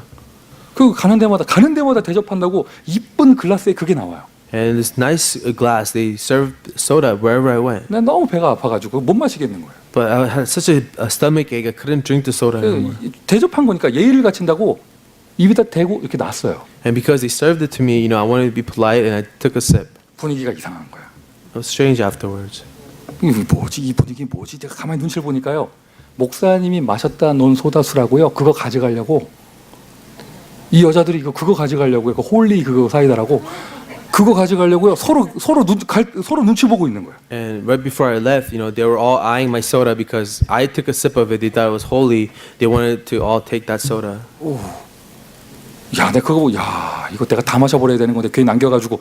그 가는 데마다 대접한다고 이쁜 글라스에 그게 나와요. And this nice glass, they serve soda wherever I went. 난 너무 배가 아파가지고 못 마시겠는 거예요. But I had such a stomach ache, I couldn't drink the soda anymore. 대접한 거니까 예의를 갖춘다고 입에다 대고 이렇게 놨어요. And because they served it to me, I wanted to be polite and I took a sip. 분위기가 이상한 거야. It was strange afterwards. 이게 뭐지? 이 분위기 뭐지? 제가 가만히 눈치를 보니까요. 목사님이 마셨다 놓은 소다수라고요. 그거 가져가려고 이 여자들이 그거 가져가려고요. 그 홀리 그거 사이다라고 그거 가져가려고요. 서로 눈치 보고 있는 거예요. And right before I left, they were all eyeing my soda because I took a sip of it. They thought it was holy. They wanted to all take that soda. 야, 내가 그거 보고 야, 이거 내가 다 마셔버려야 되는 건데 괜히 남겨가지고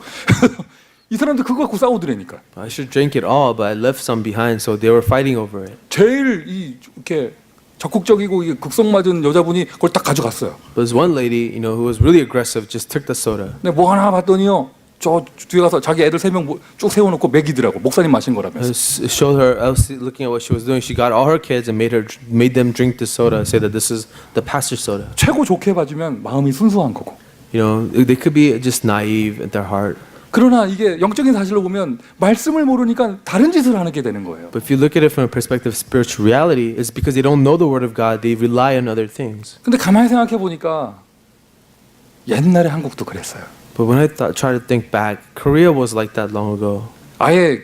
이 사람들 그거 갖고 싸우더라니까. I should drink it all, but I left some behind, so they were fighting over it. 제일 이렇게 적극적이고 극성맞은 여자분이 그걸 딱 가져갔어요. But there's one lady, who was really aggressive, just took the soda. 근데 뭐 하나 봤더니요. 저 뒤에 가서 자기 애들 3명 쭉 세워놓고 먹이더라고. 목사님 마신 I 거라면서. showed her. I was looking at what she was doing. She got all her kids and made them drink the soda. Say that this is the pastor's soda. 최고 좋게 봐주면 마음이 순수한 거고. They could be just naive at their heart. 그러나 이게 영적인 사실로 보면 말씀을 모르니까 다른 짓을 하게 되는 거예요. But if you look at it from a perspective of spiritual reality, it's because they don't know the word of God. They rely on other things. 근데 가만히 생각해 보니까 옛날에 한국도 그랬어요. But when I try to think back, Korea was like that long ago. 아예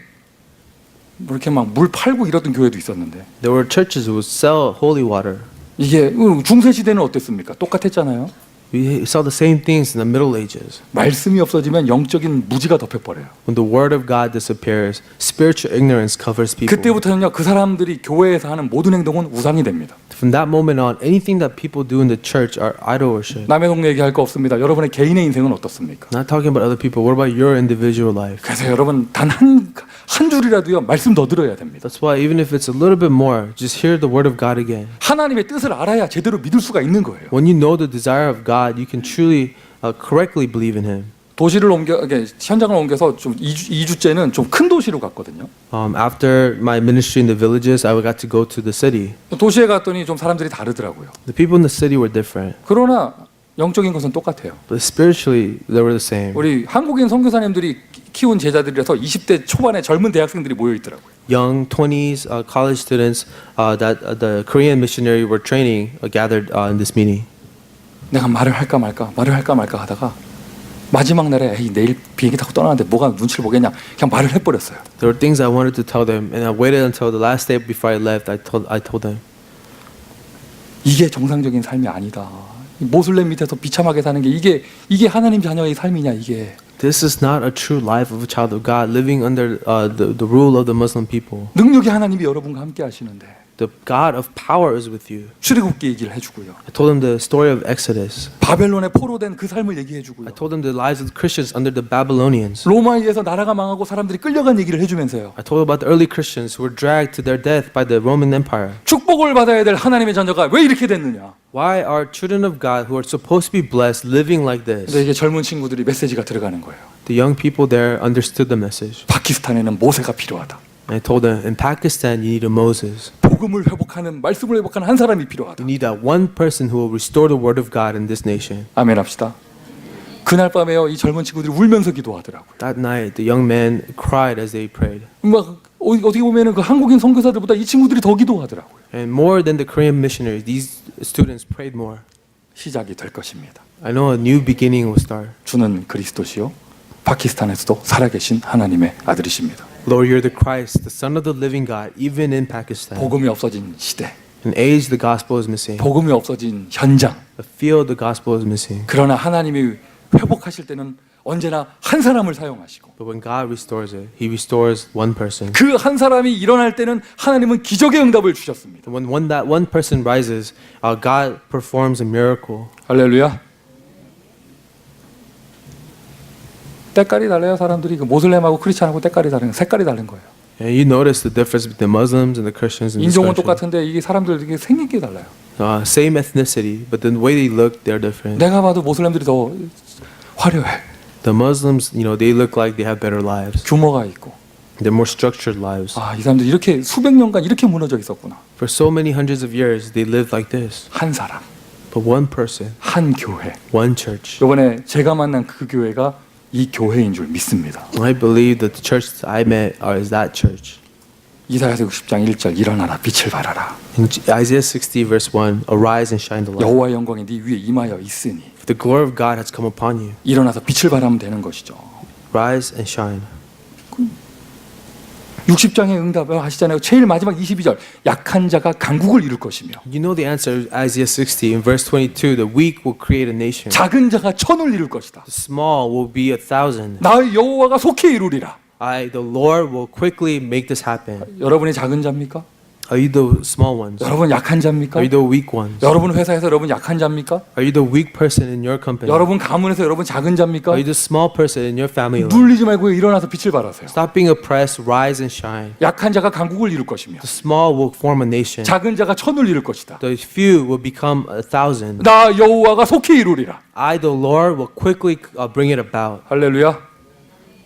뭐 이렇게 막 물 팔고 이러던 교회도 있었는데 There were churches who would sell holy water. 이게 중세 시대는 어땠습니까? 똑같았잖아요. We saw the same things in the Middle Ages. 말씀이 없어지면 영적인 무지가 덮여버려요. When the word of God disappears, spiritual ignorance covers people. 그때부터는요, 그 사람들이 교회에서 하는 모든 행동은 우상이 됩니다. From that moment on, anything that people do in the church are idol worship. 남의 동네 얘기할 거 없습니다. 여러분의 개인의 인생은 어떻습니까? Not talking about other people. What about your individual life? 그래서 여러분 단 한 줄이라도요 말씀 더 들어야 됩니다. That's why even if it's a little bit more, just hear the word of God again. 하나님의 뜻을 알아야 제대로 믿을 수가 있는 거예요. When you know the desire of God, you can truly, correctly believe in Him. 도시를 현장을 옮겨서 좀 2주째는 좀 큰 도시로 갔거든요. After my ministry in the villages, I got to go to the city. 도시에 갔더니 좀 사람들이 다르더라고요. The people in the city were different, 그러나 영적인 것은 똑같아요. but spiritually they were the same. 우리 한국인 선교사님들이 키운 제자들이라서 20대 초반에 젊은 대학생들이 모여 있더라고요. Young 20s college students that the Korean missionary were training gathered in this meeting. 내가 말을 할까 말까 하다가 마지막 날에 에이, 내일 비행기 타고 떠나는데 뭐가 눈치를 보겠냐 그냥 말을 해버렸어요. There were things I wanted to tell them, and I waited until the last day before I left. I told them. 이게 정상적인 삶이 아니다. 모슬렘 밑에서 비참하게 사는 게 이게 하나님 자녀의 삶이냐 이게. This is not a true life of a child of God living under the rule of the Muslim people. 능력이 하나님이 여러분과 함께 하시는데 The God of power is with you. 출애굽기 얘기를 해주고요. I told them the story of Exodus. 바벨론에 포로된 그 삶을 얘기해주고요. I told them the lives of the Christians under the Babylonians. 로마에 의해서 나라가 망하고 사람들이 끌려간 얘기를 해주면서요. I told about the early Christians who were dragged to their death by the Roman Empire. 축복을 받아야 될 하나님의 자녀가 왜 이렇게 됐느냐. Why are children of God who are supposed to be blessed living like this? 근데 이게 젊은 친구들이 메시지가 들어가는 거예요. The young people there understood the message. 파키스탄에는 모세가 필요하다. And I told them, in Pakistan, you need a Moses. 복음을 회복하는 말씀을 회복하는 한 사람이 필요하다. You need that one person who will restore the word of God in this nation. 아멘 합시다. 그날 밤에요 이 젊은 친구들이 울면서 기도하더라고요. That night, the young men cried as they prayed. 막 어떻게 보면은 그 한국인 선교사들보다 이 친구들이 더 기도하더라고요. And more than the Korean missionaries, these students prayed more. 시작이 될 것입니다. I know a new beginning will start. 주는 그리스도시요 파키스탄에서도 살아계신 하나님의 아들이십니다. Lord, you're the Christ, the Son of the living God, even in Pakistan. 복음이 없어진 시대, An age, the gospel is missing. 복음이 없어진 현장. A field, the gospel is missing. 그러나 하나님이 회복하실 때는 언제나 한 사람을 사용하시고 But when God restores it, He restores one person. 그 한 사람이 일어날 때는 하나님은 기적의 응답을 주셨습니다. When that one person rises, God performs a miracle. 할렐루야. 때깔이 달라요. 사람들이 그 모슬렘하고 크리스찬하고 때깔이 다른 색깔이 다른 거예요. And you notice the difference between the Muslims and the Christians in this 인종은 country. 똑같은데 이게 사람들 이게 생긴 게 달라요. Same ethnicity, but the way they look, they're different. 내가 봐도 모슬렘들이 더 화려해. The Muslims, they look like they have better lives. 규모가 있고. They're more structured lives. 아, 이 사람들 이렇게 수백 년간 이렇게 무너져 있었구나. For so many hundreds of years, they lived like this. 한 사람, But one person, 한 교회. one church. 이번에 제가 만난 그 교회가 이 교회인 줄 믿습니다. I believe that the church I met is that church. 이사야서 60장 1절 일어나라 빛을 발하라. In Isaiah 60 verse 1, arise and shine the light. 여호와의 영광이 네 위에 임하여 있으니 For the glory of God has come upon you. 일어나서 빛을 발하면 되는 것이죠. Rise and shine. 60장의 응답을 하시잖아요. 제일 마지막 22절. 약한 자가 강국을 이룰 것이며 You know the answer, Isaiah 60 in verse 22. The weak will create a nation. 작은 자가 천을 이룰 것이다. The small will be 1,000. 나의 여호와가 속히 이루리라. The Lord will quickly make this happen. 여러분이 작은 자입니까? Are you the small ones? 여러분 약한 자입니까? Are you the weak ones? 여러분 회사에서 여러분 약한 자입니까? Are you the weak person in your company? 여러분 가문에서 여러분 작은 자입니까? Are you the small person in your family? 눌리지 말고 일어나서 빛을 발하세요. Stop being oppressed, rise and shine. 약한 자가 강국을 이룰 것이며 The small will form a nation. 작은 자가 천을 이룰 것이다. The few will become 1,000. 나 여호와가 속히 이루리라. I, the Lord, will quickly bring it about. 할렐루야.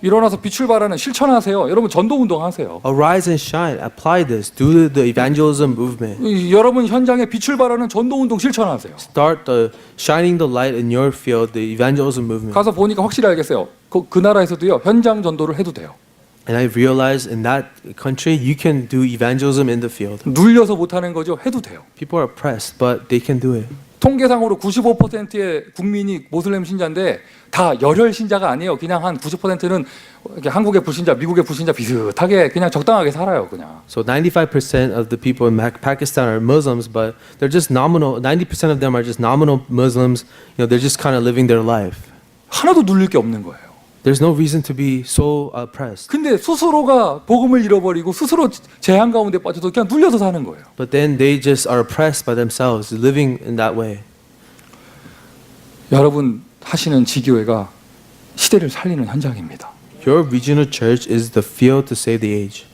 일어나서 빛을 발하는 실천하세요. 여러분 전도 운동하세요. Arise and shine. Apply this. Do the evangelism movement. 여러분 현장에 빛을 발하는 전도 운동 실천하세요. Start shining the light in your field, the evangelism movement. 가서 보니까 확실히 알겠어요. 그 나라에서도요 현장 전도를 해도 돼요. And I realized in that country, you can do evangelism in the field. 눌려서 못하는 거죠. 해도 돼요. People are oppressed, but they can do it. 통계상으로 95%의 국민이 모슬렘 신자인데 다 열혈 신자가 아니에요. 그냥 한 90%는 한국의 불신자, 미국의 불신자 비슷하게 그냥 적당하게 살아요. 그냥. So 95% of the people in Pakistan are Muslims, but they're just nominal. 90% of them are just nominal Muslims. You know, they're just kind of living their life. 하나도 눌릴 게 없는 거예요. There's no reason to be so oppressed. 근데 스스로가 복음을 잃어버리고 스스로 재앙 가운데 빠져서 그냥 눌려서 사는 거예요. But then they just are oppressed by themselves, living in that way. 여러분 하시는 지교회가 시대를 살리는 현장입니다. Your regional church is the field to save the age.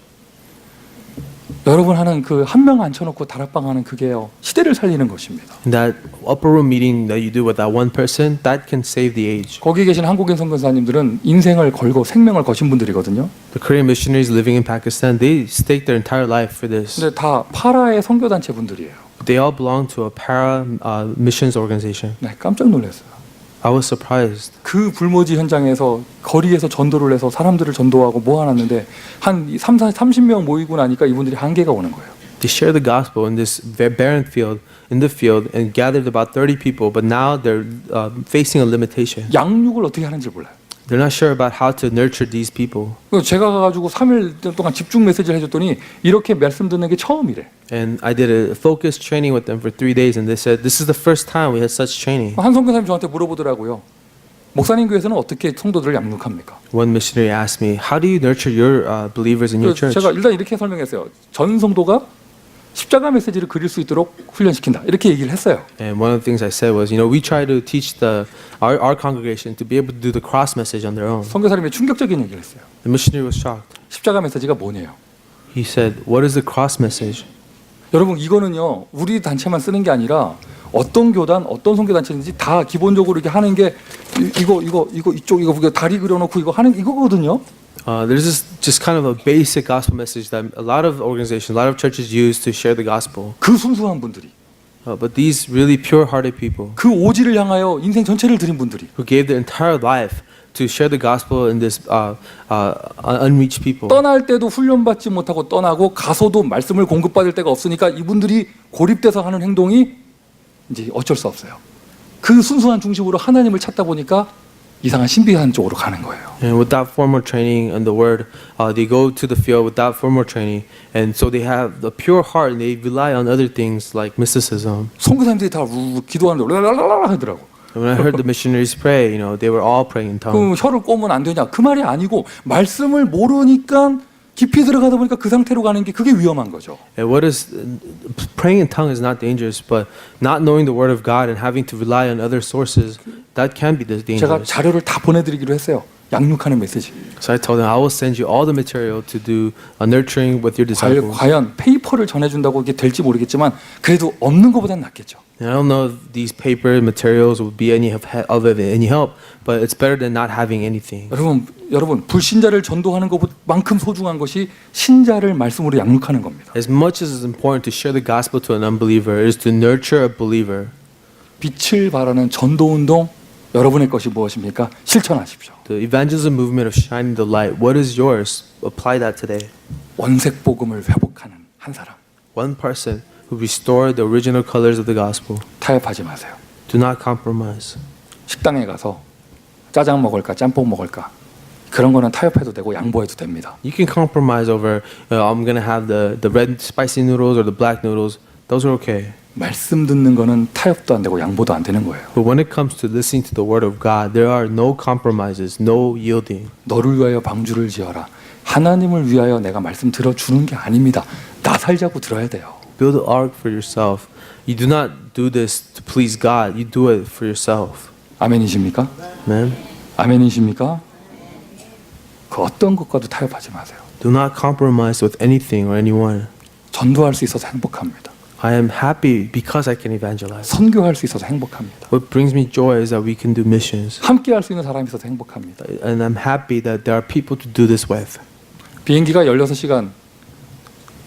여러분 하는 그 한 명 앉혀놓고 다락방 하는 그게요 시대를 살리는 것입니다. That upper room meeting that you do with that one person, that can save the age. 거기 계신 한국인 선교사님들은 인생을 걸고 생명을 거신 분들이거든요. The Korean missionaries living in Pakistan, they stake their entire life for this. 근데 다 파라의 선교단체 분들이에요. They all belong to a para missions organization. 네, 깜짝 놀랐어요. I was surprised. 그 불모지 현장에서 거리에서 전도를 해서 사람들을 전도하고 모아놨는데 한 30명 모이고 나니까 이분들이 한계가 오는 거예요. They share the gospel in this barren field, in the field, and gathered about 30 people, but now they're facing a limitation. 양육을 어떻게 하는지 몰라요. They're not sure about how to nurture these people. 제가 가가지고 3일 동안 집중 메시지를 해줬더니 이렇게 말씀 듣는 게 처음이래. And I did a focused training with them for 3 days, and they said, this is the first time we had such training. 한 선교사님 저한테 물어보더라고요. 목사님 교회에서는 어떻게 성도들을 양육합니까? One missionary asked me, how do you nurture your believers in your church? 제가 일단 이렇게 설명했어요. 전 성도가 십자가 메시지를 그릴 수 있도록 훈련시킨다. 이렇게 얘기를 했어요. And one of the things I said was, we try to teach our congregation to be able to do the cross message on their own. 선교사님이 충격적인 얘기를 했어요. The missionary was shocked. 십자가 메시지가 뭐냐요? He said, what is the cross message? 여러분 이거는요 우리 단체만 쓰는 게 아니라 어떤 교단 어떤 선교단체든지 다 기본적으로 이렇게 하는 게 이거 이쪽 이거 다리 그려놓고 이거 하는 이거거든요. There's just kind of a basic gospel message that a lot of organizations, a lot of churches use to share the gospel. 그 순수한 분들이 But these really pure-hearted people 그 오지를 향하여 인생 전체를 드린 분들이 who gave their entire life to share the gospel in this unreached people. 떠날 때도 훈련받지 못하고 떠나고 가서도 말씀을 공급받을 데가 없으니까 이분들이 고립돼서 하는 행동이 이제 어쩔 수 없어요. 그 순수한 중심으로 하나님을 찾다 보니까 이상한 신비한 쪽으로 가는 거예요. And without formal training and the word, they go to the field without formal training, and so they have the pure heart and they rely on other things like mysticism. 선교사님들이 다 기도하는데 랄랄랄라 하더라고. And when I heard the missionaries pray, they were all praying in tongues. 그럼 혀를 꼬면 안 되냐? 그 말이 아니고 말씀을 모르니까 깊이 들어가다 보니까 그 상태로 가는 게 그게 위험한 거죠. And what is praying in tongues is not dangerous, but not knowing the word of God and having to rely on other sources, that can be 제가 dangerous. 자료를 다 보내드리기로 했어요. 양육하는 메시지. So I told them, I will send you all the material to do nurturing with your disciples. 과연 페이퍼를 전해준다고 이게 될지 모르겠지만 그래도 없는 것보단 낫겠죠. And I don't know if these paper materials will be any help, but it's better than not having anything. 여러분 불신자를 전도하는 것만큼 소중한 것이 신자를 말씀으로 양육하는 겁니다. As much as it's important to share the gospel to an unbeliever, is to nurture a believer. 빛을 발하는 전도 운동 여러분의 것이 무엇입니까? 실천하십시오. The evangelism movement of shining the light. What is yours? Apply that today. 원색 복음을 회복하는 한 사람. One person who restored the original colors of the gospel. 타협하지 마세요. Do not compromise. 식당에 가서 짜장 먹을까 짬뽕 먹을까 그런 거는 타협해도 되고 양보해도 됩니다. You can compromise over. I'm gonna have the red spicy noodles or the black noodles. Those are okay. 말씀 듣는 거는 타협도 안 되고 양보도 안 되는 거예요. But when it comes to listening to the word of God, there are no compromises, no yielding. 너를 위하여 방주를 지어라. 하나님을 위하여 내가 말씀 들어주는 게 아닙니다. 나 살자고 들어야 돼요. Build an ark for yourself. You do not do this to please God. You do it for yourself. 아멘이십니까? Amen. 아멘이십니까? 그 어떤 것과도 타협하지 마세요. Do not compromise with anything or anyone. 전도할 수 있어서 행복합니다. I am happy because I can evangelize. 선교할 수 있어서 행복합니다. What brings me joy is that we can do missions. 함께 할 수 있는 사람이 있어서 행복합니다. And I'm happy that there are people to do this with. 비행기가 16시간,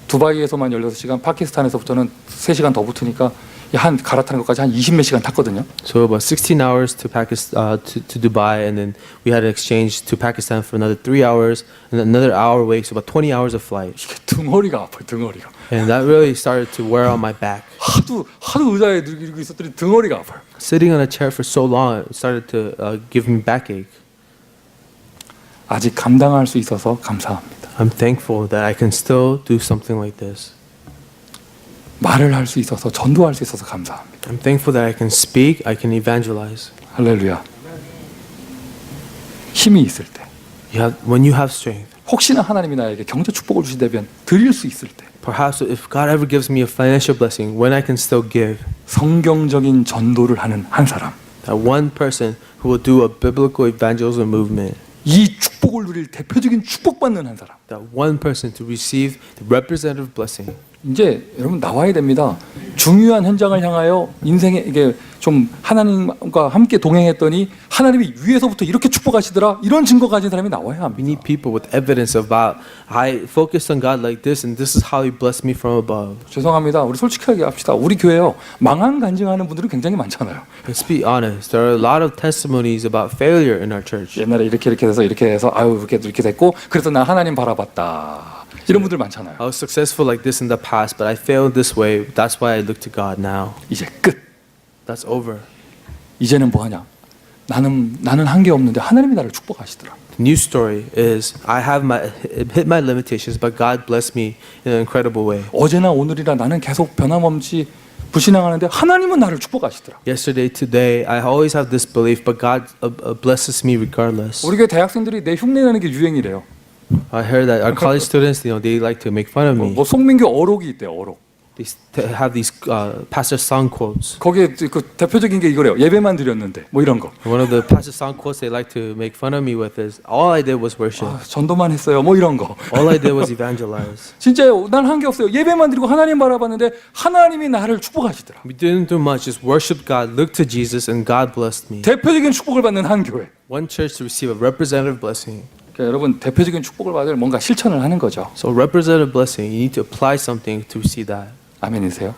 두바이에서만 16시간, 파키스탄에서부터는 3시간 더 붙으니까 한 갈아타는 것까지 한 20몇 시간 탔거든요. So about 16 hours to Pakistan, to Dubai, and then we had an exchange to Pakistan for another 3 hours, and another hour away, so about 20 hours of flight. 이게 등허리가 아파요, 등허리가. And that really started to wear on my back. 하도 의자에 이러고 있었더니 등허리가 아파요. Sitting on a chair for so long, it started to give me backache. 아직 감당할 수 있어서 감사합니다. I'm thankful that I can still do something like this. 말을 할 수 있어서 전도할 수 있어서 감사합니다. I'm thankful that I can speak, I can evangelize. 할렐루야. 힘이 있을 때, When you have strength, 혹시나 하나님이 나에게 경제 축복을 주시다면 드릴 수 있을 때, perhaps if God ever gives me a financial blessing, when I can still give, 성경적인 전도를 하는 한 사람, that one person who will do a biblical evangelism movement, 이 축복을 누릴 대표적인 축복받는 한 사람. that one person to receive the representative blessing. 이제 여러분 나와야 됩니다. 중요한 현장을 향하여 인생에 이게 좀 하나님과 함께 동행했더니 하나님이 위에서부터 이렇게 축복하시더라. 이런 증거 가진 사람이 나와야 We 합니다. need people with evidence about I focused on God like this, and this is how He blessed me from above. 죄송합니다. 우리 솔직하게 합시다. 우리 교회요. 망한 간증하는 분들은 굉장히 많잖아요. Let's be honest. There are a lot of testimonies about failure in our church. 옛날에 이렇게 돼서 아유 이렇게 됐고 그래서 나 하나님 바라봤다. 이런 분들 많잖아요. I was successful like this in the past, but I failed this way. That's why I look to God now. 이제 끝. That's over. 이제는 뭐 하냐? 나는 한 게 없는데 하나님이 나를 축복하시더라. The new story is I have hit my limitations, but God blessed me in an incredible way. 어제나 오늘이라 나는 계속 변함없이 불신앙하는데 하나님은 나를 축복하시더라. Yesterday, today, I always have this belief, but God blesses me regardless. 우리 교회 대학생들이 내 흉내내는 게 유행이래요. I heard that our college students, they like to make fun of me. 뭐 송민교 어록이 있대요. 어록. They have these pastor song quotes. 거기에 그 대표적인 게 이거래요. 예배만 드렸는데 뭐 이런 거. One of the pastor song quotes they like to make fun of me with is, "All I did was worship. 전도만 했어요. 뭐 이런 거. All I did was evangelize. 진짜요. 난 한 게 없어요. 예배만 드리고 하나님 바라봤는데 하나님이 나를 축복하시더라. We didn't do much, just worship God, look to Jesus, and God blessed me." 대표적인 축복을 받는 한 교회. One church to receive a representative blessing. 그러니까 여러분 대표적인 축복을 받을 뭔가 실천을 하는 거죠. So representative blessing, you need to apply something to receive that. 아멘이세요?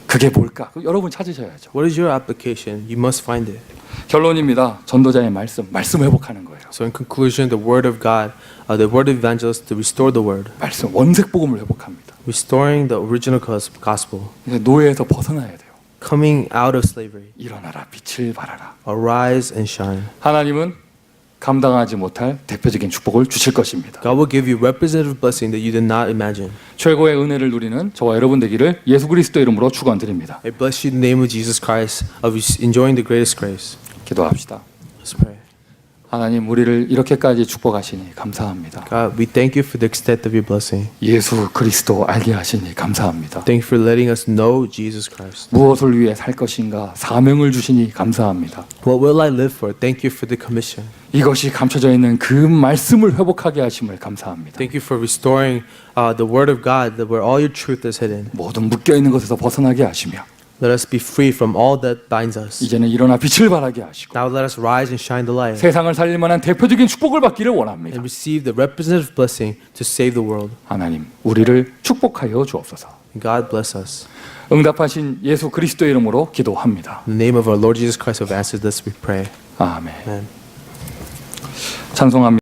그게 뭘까? 여러분 찾으셔야죠. What is your application? You must find it. 결론입니다. 전도자의 말씀 회복하는 거예요. So in conclusion, the word of God, the word of evangelist to restore the word, 말씀 원색 복음을 회복합니다. restoring the original gospel, 이제 노예에서 벗어나야 돼요. coming out of slavery. 일어나라 빛을 발하라. Arise and shine. 하나님은 감당하지 못할 대표적인 축복을 주실 것입니다. God will give you representative blessing that you did not imagine. 최고의 은혜를 누리는 저와 여러분 되기를 예수 그리스도 이름으로 축원드립니다. I bless you in the name of Jesus Christ of enjoying the greatest grace. 기도합시다. Let's pray. 하나님 우리를 이렇게까지 축복하시니 감사합니다. God, we thank you for the extent of your blessing. 예수 그리스도 알게 하시니 감사합니다. Thank you for letting us know Jesus Christ. 무엇을 위해 살 것인가 사명을 주시니 감사합니다. What will I live for? Thank you for the commission. 이것이 감춰져 있는 그 말씀을 회복하게 하심을 감사합니다. Thank you for restoring the word of God, where all your truth is hidden. 모든 묶여 있는 것에서 벗어나게 하시며 Let us be free from all that binds us. 이제는 일어나 빛을 발하게 하시고 Now let us rise and shine the light 세상을 살릴 만한 대표적인 축복을 받기를 원합니다. and receive the representative blessing to save the world. 하나님 우리를 축복하여 주옵소서. God bless us. 응답하신 예수 그리스도의 이름으로 기도합니다. In the name of our Lord Jesus Christ who have answered this, we pray. 아멘. Amen. 찬송합니다.